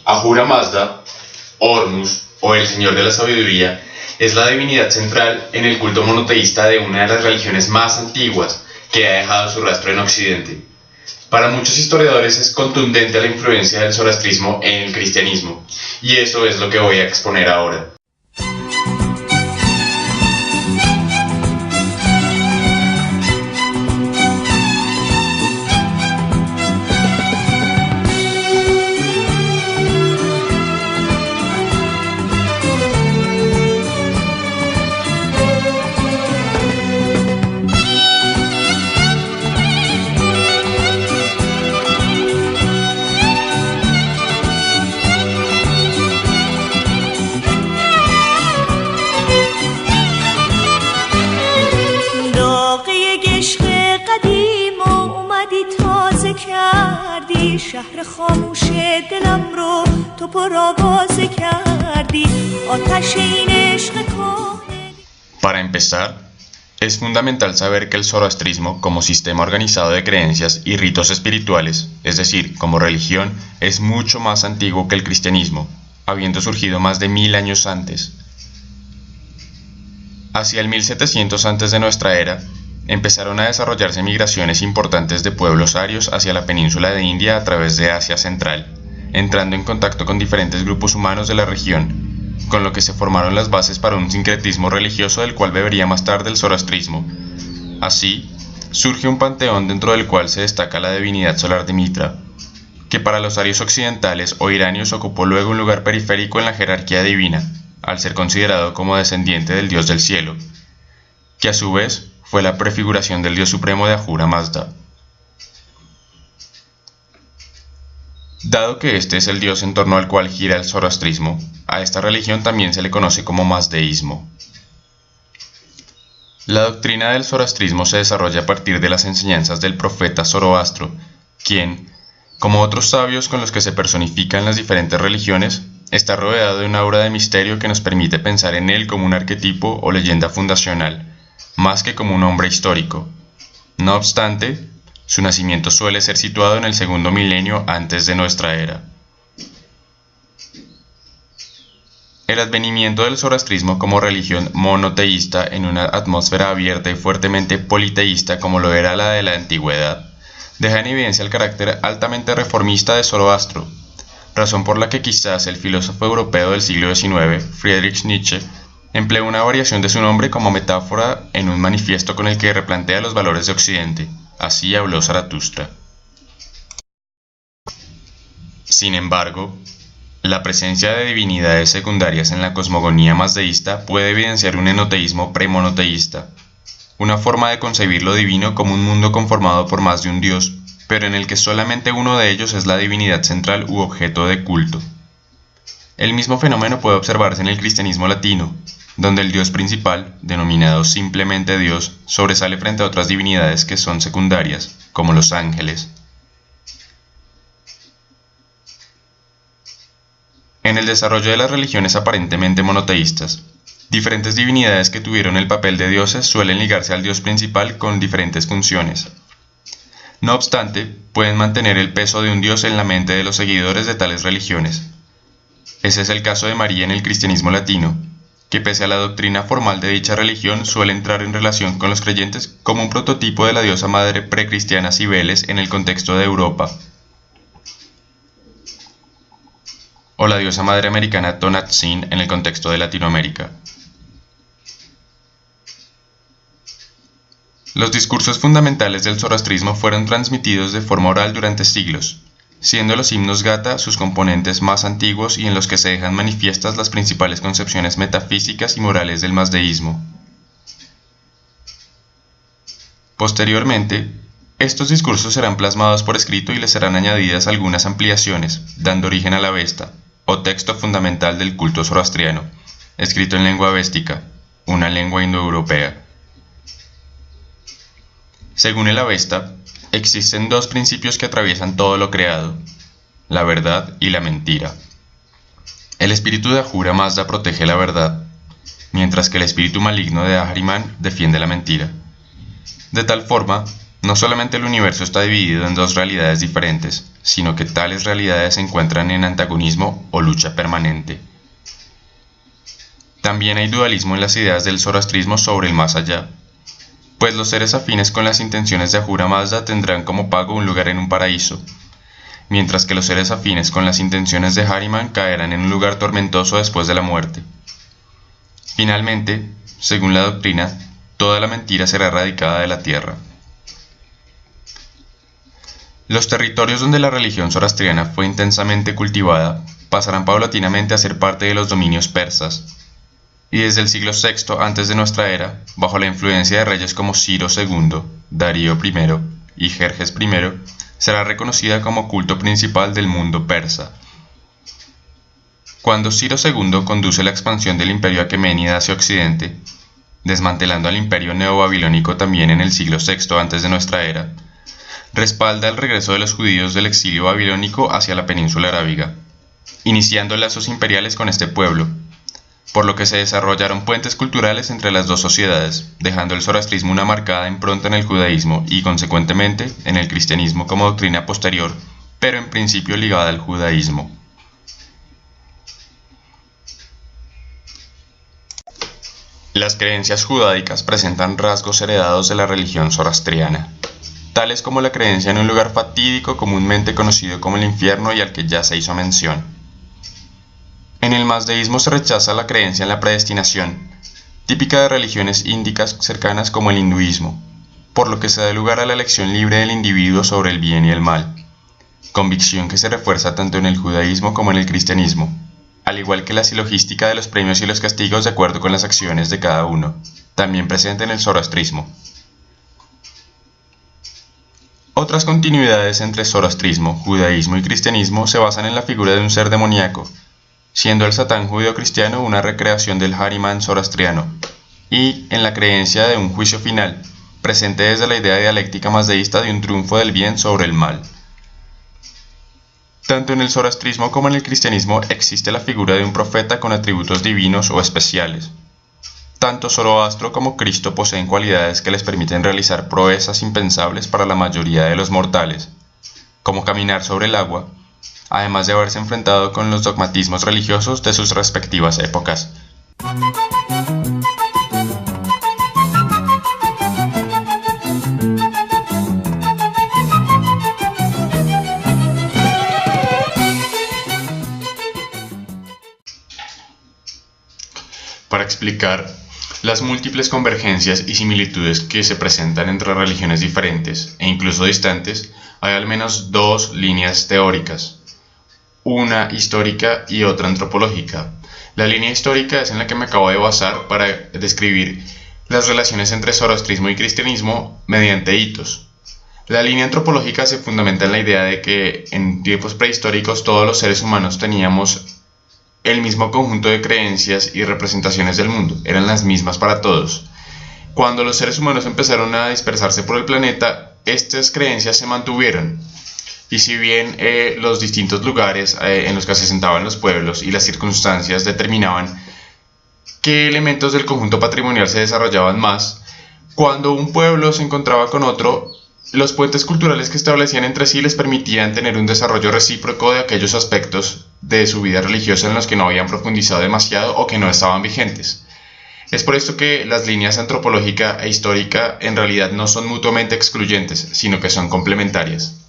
Ahura Mazda, Horus o el Señor de la Sabiduría es la divinidad central en el culto monoteísta de una de las religiones más antiguas que ha dejado su rastro en Occidente. Para muchos historiadores es contundente la influencia del zoroastrismo en el cristianismo, y eso es lo que voy a exponer ahora. شهر خاموش دلم رو تو پرآوازه کردی آتش این عشق کهنه. Para empezar, es fundamental saber que el zoroastrismo como sistema organizado de creencias y ritos espirituales, es decir, como religión, es mucho más antiguo que el cristianismo, habiendo surgido más de 1000 años antes. Hacia el 1700 antes de nuestra era, empezaron a desarrollarse migraciones importantes de pueblos arios hacia la península de India a través de Asia Central, entrando en contacto con diferentes grupos humanos de la región, con lo que se formaron las bases para un sincretismo religioso del cual bebería más tarde el zoroastrismo. Así, surge un panteón dentro del cual se destaca la divinidad solar de Mitra, que para los arios occidentales o iranios ocupó luego un lugar periférico en la jerarquía divina, al ser considerado como descendiente del dios del cielo, que a su vez fue la prefiguración del dios supremo de Ahura Mazda. Dado que este es el dios en torno al cual gira el zoroastrismo, a esta religión también se le conoce como mazdeísmo. La doctrina del zoroastrismo se desarrolla a partir de las enseñanzas del profeta Zoroastro, quien, como otros sabios con los que se personifican las diferentes religiones, está rodeado de una aura de misterio que nos permite pensar en él como un arquetipo o leyenda fundacional, más que como un hombre histórico. No obstante, su nacimiento suele ser situado en el segundo milenio antes de nuestra era. El advenimiento del zoroastrismo como religión monoteísta en una atmósfera abierta y fuertemente politeísta como lo era la de la antigüedad, deja en evidencia el carácter altamente reformista de Zoroastro, razón por la que quizás el filósofo europeo del siglo XIX, Friedrich Nietzsche, empleó una variación de su nombre como metáfora en un manifiesto con el que replantea los valores de Occidente. Así habló Zaratustra. Sin embargo, la presencia de divinidades secundarias en la cosmogonía mazdeísta puede evidenciar un enoteísmo premonoteísta, una forma de concebir lo divino como un mundo conformado por más de un dios, pero en el que solamente uno de ellos es la divinidad central u objeto de culto. El mismo fenómeno puede observarse en el cristianismo latino, donde el dios principal, denominado simplemente Dios, sobresale frente a otras divinidades que son secundarias, como los ángeles. En el desarrollo de las religiones aparentemente monoteístas, diferentes divinidades que tuvieron el papel de dioses suelen ligarse al dios principal con diferentes funciones. No obstante, pueden mantener el peso de un dios en la mente de los seguidores de tales religiones. Ese es el caso de María en el cristianismo latino, que pese a la doctrina formal de dicha religión suele entrar en relación con los creyentes como un prototipo de la diosa madre precristiana Cibeles en el contexto de Europa, o la diosa madre americana Tonantzin en el contexto de Latinoamérica. Los discursos fundamentales del zoroastrismo fueron transmitidos de forma oral durante siglos, siendo los himnos Gata sus componentes más antiguos y en los que se dejan manifiestas las principales concepciones metafísicas y morales del mazdeísmo. Posteriormente, estos discursos serán plasmados por escrito y les serán añadidas algunas ampliaciones, dando origen a la Avesta, o texto fundamental del culto zoroastriano, escrito en lengua avéstica, una lengua indoeuropea. Según el Avesta, existen dos principios que atraviesan todo lo creado, la verdad y la mentira. El espíritu de Ahura Mazda protege la verdad, mientras que el espíritu maligno de Ahriman defiende la mentira. De tal forma No solamente el universo está dividido en dos realidades diferentes, sino que tales realidades se encuentran en antagonismo o lucha permanente. También hay dualismo en las ideas del zoroastrismo sobre el más allá, pues los seres afines con las intenciones de Ahura Mazda tendrán como pago un lugar en un paraíso, mientras que los seres afines con las intenciones de Ahriman caerán en un lugar tormentoso después de la muerte. Finalmente, según la doctrina, toda la mentira será erradicada de la tierra. Los territorios donde la religión zoroastriana fue intensamente cultivada pasarán paulatinamente a ser parte de los dominios persas, y desde el siglo VI antes de nuestra era, bajo la influencia de reyes como Ciro II, Darío I y Jerjes I, será reconocida como culto principal del mundo persa. Cuando Ciro II conduce la expansión del imperio aqueménida hacia Occidente, desmantelando al imperio neobabilónico también en el siglo VI antes de nuestra era, respalda el regreso de los judíos del exilio babilónico hacia la península arábiga, iniciando lazos imperiales con este pueblo, por lo que se desarrollaron puentes culturales entre las dos sociedades, dejando el zoroastrismo una marcada impronta en el judaísmo y, consecuentemente, en el cristianismo como doctrina posterior, pero en principio ligada al judaísmo. Las creencias judaicas presentan rasgos heredados de la religión zoroastriana, tales como la creencia en un lugar fatídico comúnmente conocido como el infierno y al que ya se hizo mención. En el mazdeísmo se rechaza la creencia en la predestinación, típica de religiones índicas cercanas como el hinduismo, por lo que se da lugar a la elección libre del individuo sobre el bien y el mal, convicción que se refuerza tanto en el judaísmo como en el cristianismo, al igual que la silogística de los premios y los castigos de acuerdo con las acciones de cada uno, también presente en el zoroastrismo. Otras continuidades entre zoroastrismo, judaísmo y cristianismo se basan en la figura de un ser demoníaco, siendo el Satán judío-cristiano una recreación del Ahriman zoroastriano, y en la creencia de un juicio final, presente desde la idea dialéctica mazdeísta de un triunfo del bien sobre el mal. Tanto en el zoroastrismo como en el cristianismo existe la figura de un profeta con atributos divinos o especiales. Tanto Zoroastro como Cristo poseen cualidades que les permiten realizar proezas impensables para la mayoría de los mortales, como caminar sobre el agua, además de haberse enfrentado con los dogmatismos religiosos de sus respectivas épocas. Para explicar las múltiples convergencias y similitudes que se presentan entre religiones diferentes e incluso distantes, hay al menos dos líneas teóricas, una histórica y otra antropológica. La línea histórica es en la que me acabo de basar para describir las relaciones entre zoroastrismo y cristianismo mediante hitos. La línea antropológica se fundamenta en la idea de que en tiempos prehistóricos todos los seres humanos teníamos el mismo conjunto de creencias y representaciones del mundo, eran las mismas para todos. Cuando los seres humanos empezaron a dispersarse por el planeta, estas creencias se mantuvieron, y si bien los distintos lugares en los que se asentaban los pueblos y las circunstancias determinaban qué elementos del conjunto patrimonial se desarrollaban más, cuando un pueblo se encontraba con otro, los puentes culturales que establecían entre sí les permitían tener un desarrollo recíproco de aquellos aspectos de su vida religiosa en los que no habían profundizado demasiado o que no estaban vigentes. Es por esto que las líneas antropológica e histórica en realidad no son mutuamente excluyentes, sino que son complementarias.